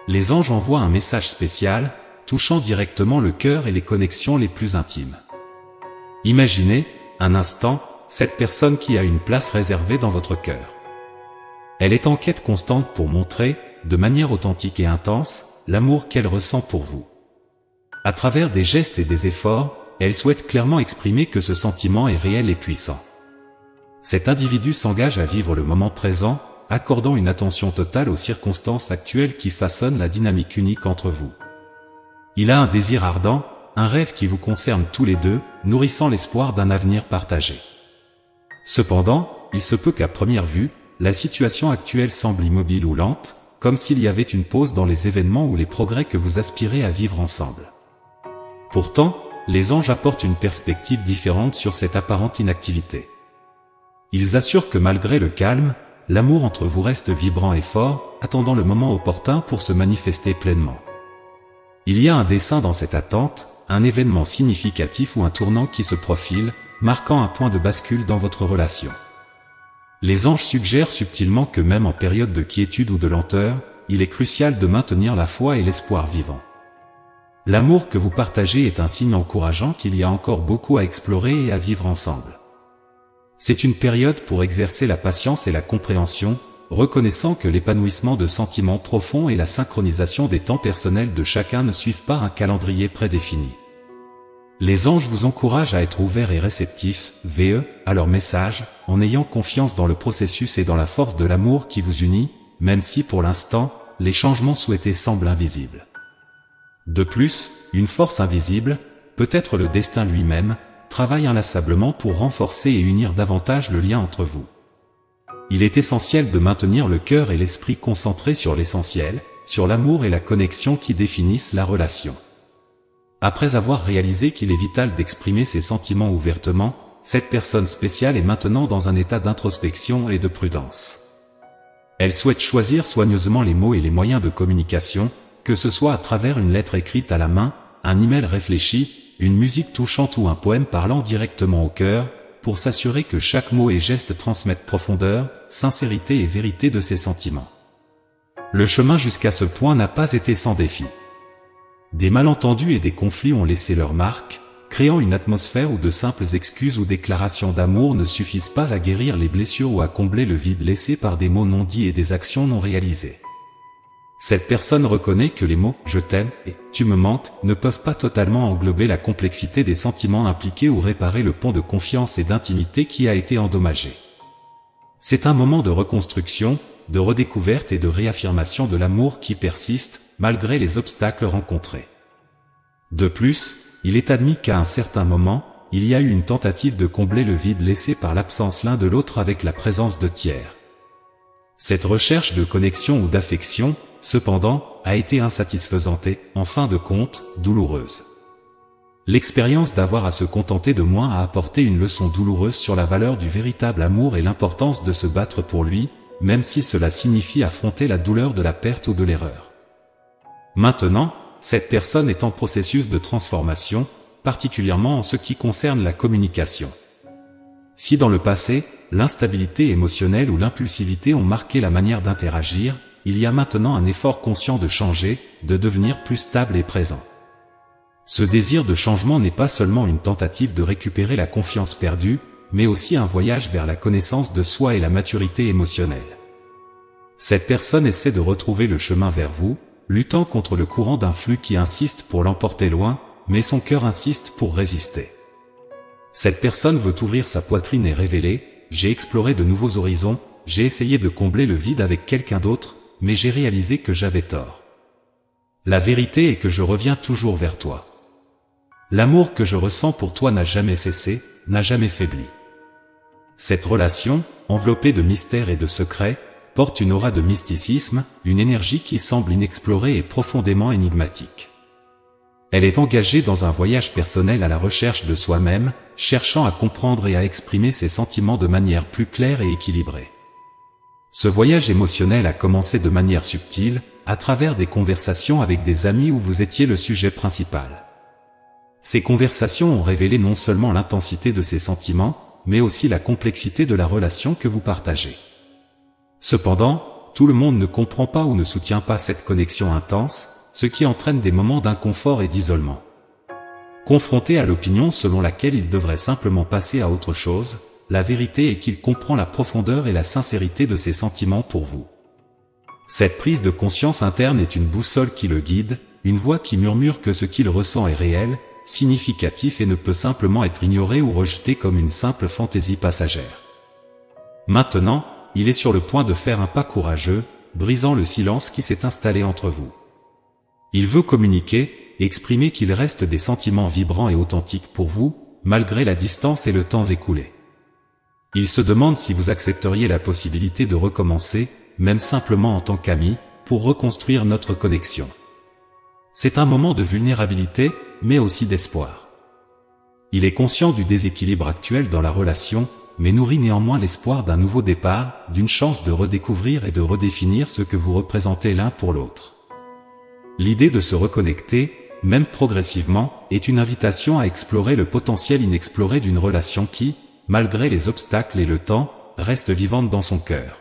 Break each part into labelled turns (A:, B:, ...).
A: Les anges envoient un message spécial, touchant directement le cœur et les connexions les plus intimes. Imaginez, un instant, cette personne qui a une place réservée dans votre cœur. Elle est en quête constante pour montrer, de manière authentique et intense, l'amour qu'elle ressent pour vous. À travers des gestes et des efforts, elle souhaite clairement exprimer que ce sentiment est réel et puissant. Cet individu s'engage à vivre le moment présent, accordant une attention totale aux circonstances actuelles qui façonnent la dynamique unique entre vous. Il a un désir ardent, un rêve qui vous concerne tous les deux, nourrissant l'espoir d'un avenir partagé. Cependant, il se peut qu'à première vue, la situation actuelle semble immobile ou lente, comme s'il y avait une pause dans les événements ou les progrès que vous aspirez à vivre ensemble. Pourtant, les anges apportent une perspective différente sur cette apparente inactivité. Ils assurent que malgré le calme, l'amour entre vous reste vibrant et fort, attendant le moment opportun pour se manifester pleinement. Il y a un dessein dans cette attente, un événement significatif ou un tournant qui se profile, marquant un point de bascule dans votre relation. Les anges suggèrent subtilement que même en période de quiétude ou de lenteur, il est crucial de maintenir la foi et l'espoir vivants. L'amour que vous partagez est un signe encourageant qu'il y a encore beaucoup à explorer et à vivre ensemble. C'est une période pour exercer la patience et la compréhension, reconnaissant que l'épanouissement de sentiments profonds et la synchronisation des temps personnels de chacun ne suivent pas un calendrier prédéfini. Les anges vous encouragent à être ouverts et réceptifs, à leur message, en ayant confiance dans le processus et dans la force de l'amour qui vous unit, même si pour l'instant, les changements souhaités semblent invisibles. De plus, une force invisible, peut-être le destin lui-même, travaille inlassablement pour renforcer et unir davantage le lien entre vous. Il est essentiel de maintenir le cœur et l'esprit concentrés sur l'essentiel, sur l'amour et la connexion qui définissent la relation. Après avoir réalisé qu'il est vital d'exprimer ses sentiments ouvertement, cette personne spéciale est maintenant dans un état d'introspection et de prudence. Elle souhaite choisir soigneusement les mots et les moyens de communication, que ce soit à travers une lettre écrite à la main, un email réfléchi, une musique touchante ou un poème parlant directement au cœur, pour s'assurer que chaque mot et geste transmettent profondeur, sincérité et vérité de ses sentiments. Le chemin jusqu'à ce point n'a pas été sans défi. Des malentendus et des conflits ont laissé leur marque, créant une atmosphère où de simples excuses ou déclarations d'amour ne suffisent pas à guérir les blessures ou à combler le vide laissé par des mots non dits et des actions non réalisées. Cette personne reconnaît que les mots « je t'aime » et « tu me manques » ne peuvent pas totalement englober la complexité des sentiments impliqués ou réparer le pont de confiance et d'intimité qui a été endommagé. C'est un moment de reconstruction, de redécouverte et de réaffirmation de l'amour qui persiste, malgré les obstacles rencontrés. De plus, il est admis qu'à un certain moment, il y a eu une tentative de combler le vide laissé par l'absence l'un de l'autre avec la présence de tiers. Cette recherche de connexion ou d'affection, cependant, a été insatisfaisante et, en fin de compte, douloureuse. L'expérience d'avoir à se contenter de moins a apporté une leçon douloureuse sur la valeur du véritable amour et l'importance de se battre pour lui, même si cela signifie affronter la douleur de la perte ou de l'erreur. Maintenant, cette personne est en processus de transformation, particulièrement en ce qui concerne la communication. Si dans le passé, l'instabilité émotionnelle ou l'impulsivité ont marqué la manière d'interagir, il y a maintenant un effort conscient de changer, de devenir plus stable et présent. Ce désir de changement n'est pas seulement une tentative de récupérer la confiance perdue, mais aussi un voyage vers la connaissance de soi et la maturité émotionnelle. Cette personne essaie de retrouver le chemin vers vous, luttant contre le courant d'un flux qui insiste pour l'emporter loin, mais son cœur insiste pour résister. Cette personne veut ouvrir sa poitrine et révéler « J'ai exploré de nouveaux horizons, j'ai essayé de combler le vide avec quelqu'un d'autre, mais j'ai réalisé que j'avais tort. La vérité est que je reviens toujours vers toi. L'amour que je ressens pour toi n'a jamais cessé, n'a jamais faibli. » Cette relation, enveloppée de mystères et de secrets, porte une aura de mysticisme, une énergie qui semble inexplorée et profondément énigmatique. Elle est engagée dans un voyage personnel à la recherche de soi-même, cherchant à comprendre et à exprimer ses sentiments de manière plus claire et équilibrée. Ce voyage émotionnel a commencé de manière subtile, à travers des conversations avec des amis où vous étiez le sujet principal. Ces conversations ont révélé non seulement l'intensité de ses sentiments, mais aussi la complexité de la relation que vous partagez. Cependant, tout le monde ne comprend pas ou ne soutient pas cette connexion intense, ce qui entraîne des moments d'inconfort et d'isolement. Confronté à l'opinion selon laquelle il devrait simplement passer à autre chose, la vérité est qu'il comprend la profondeur et la sincérité de ses sentiments pour vous. Cette prise de conscience interne est une boussole qui le guide, une voix qui murmure que ce qu'il ressent est réel, significatif et ne peut simplement être ignoré ou rejeté comme une simple fantaisie passagère. Maintenant, il est sur le point de faire un pas courageux, brisant le silence qui s'est installé entre vous. Il veut communiquer, exprimer qu'il reste des sentiments vibrants et authentiques pour vous, malgré la distance et le temps écoulé. Il se demande si vous accepteriez la possibilité de recommencer, même simplement en tant qu'ami, pour reconstruire notre connexion. C'est un moment de vulnérabilité, mais aussi d'espoir. Il est conscient du déséquilibre actuel dans la relation, mais nourrit néanmoins l'espoir d'un nouveau départ, d'une chance de redécouvrir et de redéfinir ce que vous représentez l'un pour l'autre. L'idée de se reconnecter, même progressivement, est une invitation à explorer le potentiel inexploré d'une relation qui, malgré les obstacles et le temps, reste vivante dans son cœur.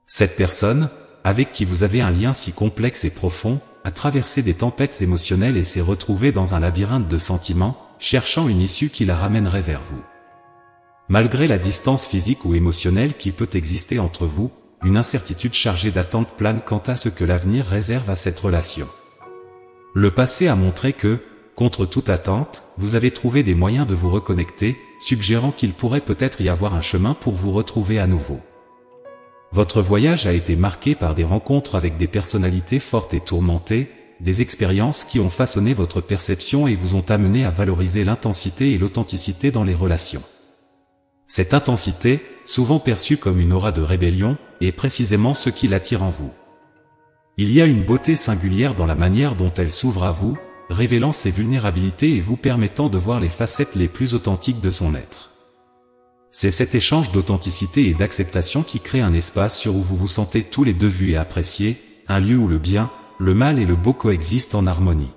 A: Cette personne, avec qui vous avez un lien si complexe et profond, a traversé des tempêtes émotionnelles et s'est retrouvée dans un labyrinthe de sentiments, cherchant une issue qui la ramènerait vers vous. Malgré la distance physique ou émotionnelle qui peut exister entre vous, une incertitude chargée d'attente plane quant à ce que l'avenir réserve à cette relation. Le passé a montré que, contre toute attente, vous avez trouvé des moyens de vous reconnecter, suggérant qu'il pourrait peut-être y avoir un chemin pour vous retrouver à nouveau. Votre voyage a été marqué par des rencontres avec des personnalités fortes et tourmentées, des expériences qui ont façonné votre perception et vous ont amené à valoriser l'intensité et l'authenticité dans les relations. Cette intensité, souvent perçue comme une aura de rébellion, est précisément ce qui l'attire en vous. Il y a une beauté singulière dans la manière dont elle s'ouvre à vous, révélant ses vulnérabilités et vous permettant de voir les facettes les plus authentiques de son être. C'est cet échange d'authenticité et d'acceptation qui crée un espace où vous vous sentez tous les deux vus et appréciés, un lieu où le bien, le mal et le beau coexistent en harmonie.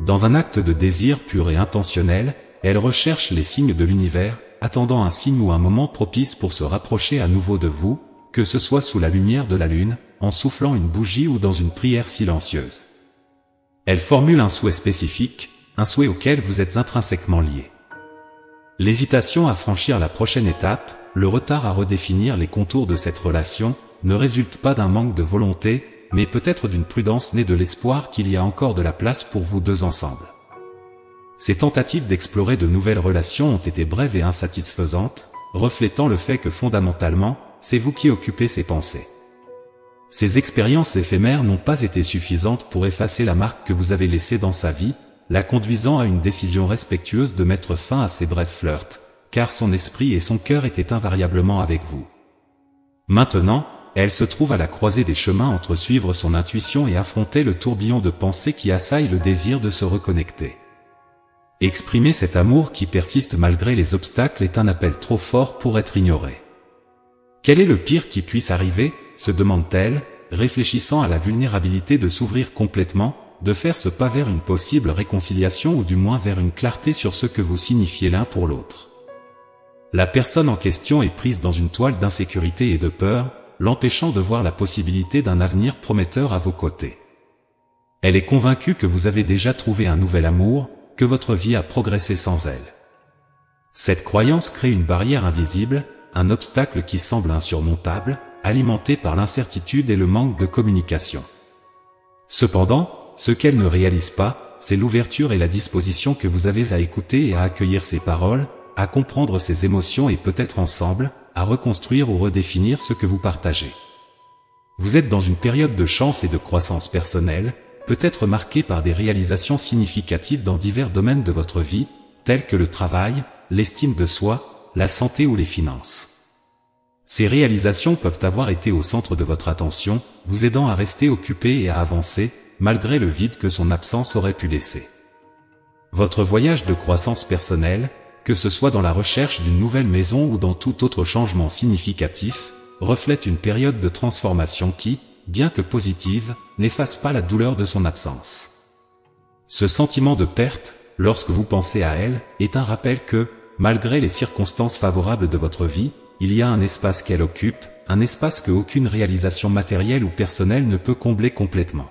A: Dans un acte de désir pur et intentionnel, elle recherche les signes de l'univers, attendant un signe ou un moment propice pour se rapprocher à nouveau de vous, que ce soit sous la lumière de la lune, en soufflant une bougie ou dans une prière silencieuse. Elle formule un souhait spécifique, un souhait auquel vous êtes intrinsèquement lié. L'hésitation à franchir la prochaine étape, le retard à redéfinir les contours de cette relation, ne résulte pas d'un manque de volonté, mais peut-être d'une prudence née de l'espoir qu'il y a encore de la place pour vous deux ensemble. Ces tentatives d'explorer de nouvelles relations ont été brèves et insatisfaisantes, reflétant le fait que fondamentalement, c'est vous qui occupez ses pensées. Ces expériences éphémères n'ont pas été suffisantes pour effacer la marque que vous avez laissée dans sa vie, la conduisant à une décision respectueuse de mettre fin à ces brefs flirts, car son esprit et son cœur étaient invariablement avec vous. Maintenant, elle se trouve à la croisée des chemins entre suivre son intuition et affronter le tourbillon de pensées qui assaille le désir de se reconnecter. Exprimer cet amour qui persiste malgré les obstacles est un appel trop fort pour être ignoré. Quel est le pire qui puisse arriver, se demande-t-elle, réfléchissant à la vulnérabilité de s'ouvrir complètement, de faire ce pas vers une possible réconciliation ou du moins vers une clarté sur ce que vous signifiez l'un pour l'autre. La personne en question est prise dans une toile d'insécurité et de peur, l'empêchant de voir la possibilité d'un avenir prometteur à vos côtés. Elle est convaincue que vous avez déjà trouvé un nouvel amour, que votre vie a progressé sans elle. Cette croyance crée une barrière invisible, un obstacle qui semble insurmontable, alimenté par l'incertitude et le manque de communication. Cependant, ce qu'elle ne réalise pas, c'est l'ouverture et la disposition que vous avez à écouter et à accueillir ses paroles, à comprendre ses émotions et peut-être ensemble, à reconstruire ou redéfinir ce que vous partagez. Vous êtes dans une période de chance et de croissance personnelle, peut-être marquée par des réalisations significatives dans divers domaines de votre vie, tels que le travail, l'estime de soi, la santé ou les finances. Ces réalisations peuvent avoir été au centre de votre attention, vous aidant à rester occupé et à avancer, malgré le vide que son absence aurait pu laisser. Votre voyage de croissance personnelle, que ce soit dans la recherche d'une nouvelle maison ou dans tout autre changement significatif, reflète une période de transformation qui, bien que positive, n'efface pas la douleur de son absence. Ce sentiment de perte, lorsque vous pensez à elle, est un rappel que, malgré les circonstances favorables de votre vie, il y a un espace qu'elle occupe, un espace que aucune réalisation matérielle ou personnelle ne peut combler complètement.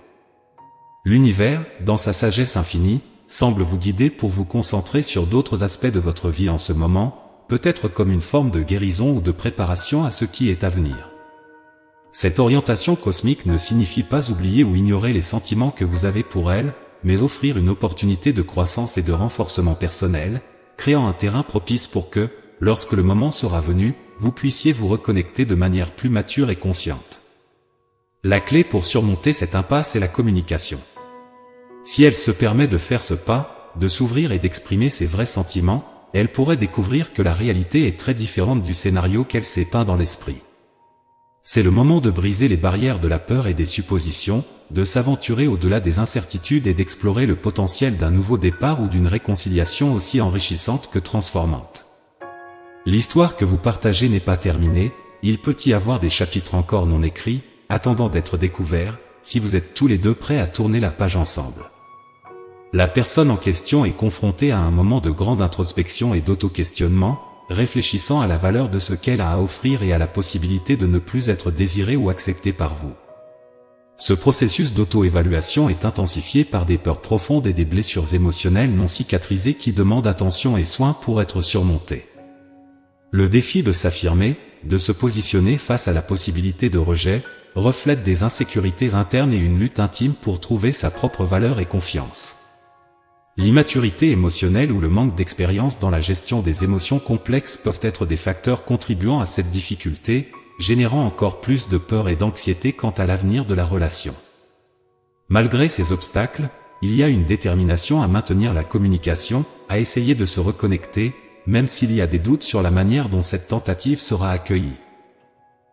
A: L'univers, dans sa sagesse infinie, semble vous guider pour vous concentrer sur d'autres aspects de votre vie en ce moment, peut-être comme une forme de guérison ou de préparation à ce qui est à venir. Cette orientation cosmique ne signifie pas oublier ou ignorer les sentiments que vous avez pour elle, mais offrir une opportunité de croissance et de renforcement personnel, créant un terrain propice pour que, lorsque le moment sera venu, vous puissiez vous reconnecter de manière plus mature et consciente. La clé pour surmonter cette impasse est la communication. Si elle se permet de faire ce pas, de s'ouvrir et d'exprimer ses vrais sentiments, elle pourrait découvrir que la réalité est très différente du scénario qu'elle s'est peint dans l'esprit. C'est le moment de briser les barrières de la peur et des suppositions, de s'aventurer au-delà des incertitudes et d'explorer le potentiel d'un nouveau départ ou d'une réconciliation aussi enrichissante que transformante. L'histoire que vous partagez n'est pas terminée, il peut y avoir des chapitres encore non écrits, attendant d'être découverts, si vous êtes tous les deux prêts à tourner la page ensemble. La personne en question est confrontée à un moment de grande introspection et d'auto-questionnement, réfléchissant à la valeur de ce qu'elle a à offrir et à la possibilité de ne plus être désirée ou acceptée par vous. Ce processus d'auto-évaluation est intensifié par des peurs profondes et des blessures émotionnelles non cicatrisées qui demandent attention et soin pour être surmontées. Le défi de s'affirmer, de se positionner face à la possibilité de rejet, reflète des insécurités internes et une lutte intime pour trouver sa propre valeur et confiance. L'immaturité émotionnelle ou le manque d'expérience dans la gestion des émotions complexes peuvent être des facteurs contribuant à cette difficulté, générant encore plus de peur et d'anxiété quant à l'avenir de la relation. Malgré ces obstacles, il y a une détermination à maintenir la communication, à essayer de se reconnecter, même s'il y a des doutes sur la manière dont cette tentative sera accueillie.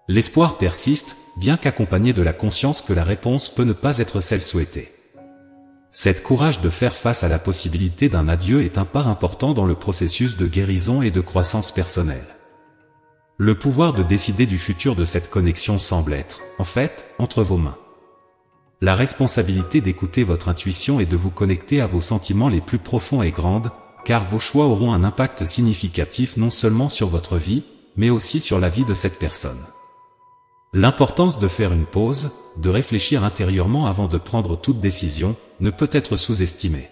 A: L'espoir persiste, bien qu'accompagné de la conscience que la réponse peut ne pas être celle souhaitée. Cet courage de faire face à la possibilité d'un adieu est un pas important dans le processus de guérison et de croissance personnelle. Le pouvoir de décider du futur de cette connexion semble être, en fait, entre vos mains. La responsabilité d'écouter votre intuition et de vous connecter à vos sentiments les plus profonds est grande, car vos choix auront un impact significatif non seulement sur votre vie, mais aussi sur la vie de cette personne. L'importance de faire une pause, de réfléchir intérieurement avant de prendre toute décision, ne peut être sous-estimée.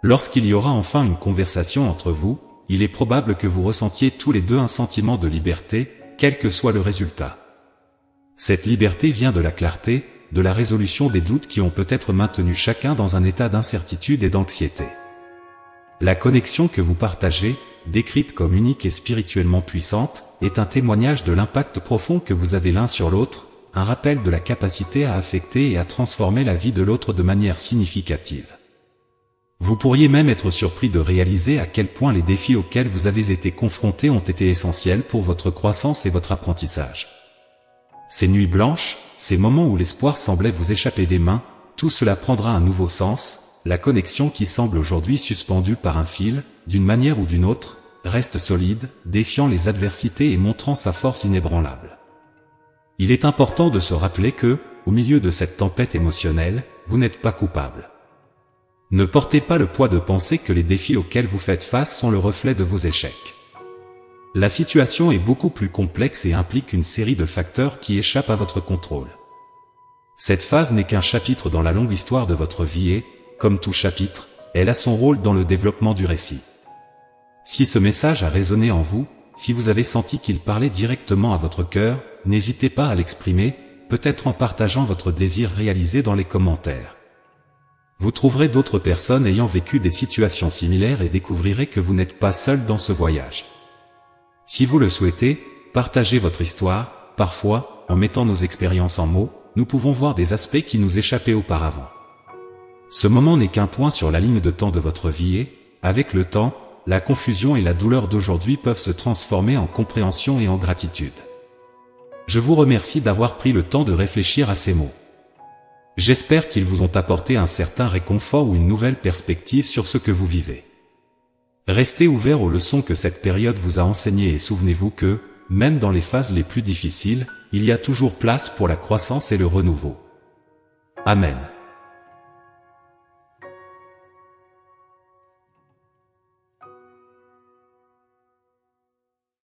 A: Lorsqu'il y aura enfin une conversation entre vous, il est probable que vous ressentiez tous les deux un sentiment de liberté, quel que soit le résultat. Cette liberté vient de la clarté, de la résolution des doutes qui ont peut-être maintenu chacun dans un état d'incertitude et d'anxiété. La connexion que vous partagez, décrite comme unique et spirituellement puissante, est un témoignage de l'impact profond que vous avez l'un sur l'autre, un rappel de la capacité à affecter et à transformer la vie de l'autre de manière significative. Vous pourriez même être surpris de réaliser à quel point les défis auxquels vous avez été confrontés ont été essentiels pour votre croissance et votre apprentissage. Ces nuits blanches, ces moments où l'espoir semblait vous échapper des mains, tout cela prendra un nouveau sens, la connexion qui semble aujourd'hui suspendue par un fil, d'une manière ou d'une autre, reste solide, défiant les adversités et montrant sa force inébranlable. Il est important de se rappeler que, au milieu de cette tempête émotionnelle, vous n'êtes pas coupable. Ne portez pas le poids de penser que les défis auxquels vous faites face sont le reflet de vos échecs. La situation est beaucoup plus complexe et implique une série de facteurs qui échappent à votre contrôle. Cette phase n'est qu'un chapitre dans la longue histoire de votre vie et, comme tout chapitre, elle a son rôle dans le développement du récit. Si ce message a résonné en vous, si vous avez senti qu'il parlait directement à votre cœur, n'hésitez pas à l'exprimer, peut-être en partageant votre désir réalisé dans les commentaires. Vous trouverez d'autres personnes ayant vécu des situations similaires et découvrirez que vous n'êtes pas seul dans ce voyage. Si vous le souhaitez, partagez votre histoire. Parfois, en mettant nos expériences en mots, nous pouvons voir des aspects qui nous échappaient auparavant. Ce moment n'est qu'un point sur la ligne de temps de votre vie et, avec le temps, la confusion et la douleur d'aujourd'hui peuvent se transformer en compréhension et en gratitude. Je vous remercie d'avoir pris le temps de réfléchir à ces mots. J'espère qu'ils vous ont apporté un certain réconfort ou une nouvelle perspective sur ce que vous vivez. Restez ouverts aux leçons que cette période vous a enseignées et souvenez-vous que, même dans les phases les plus difficiles, il y a toujours place pour la croissance et le renouveau. Amen.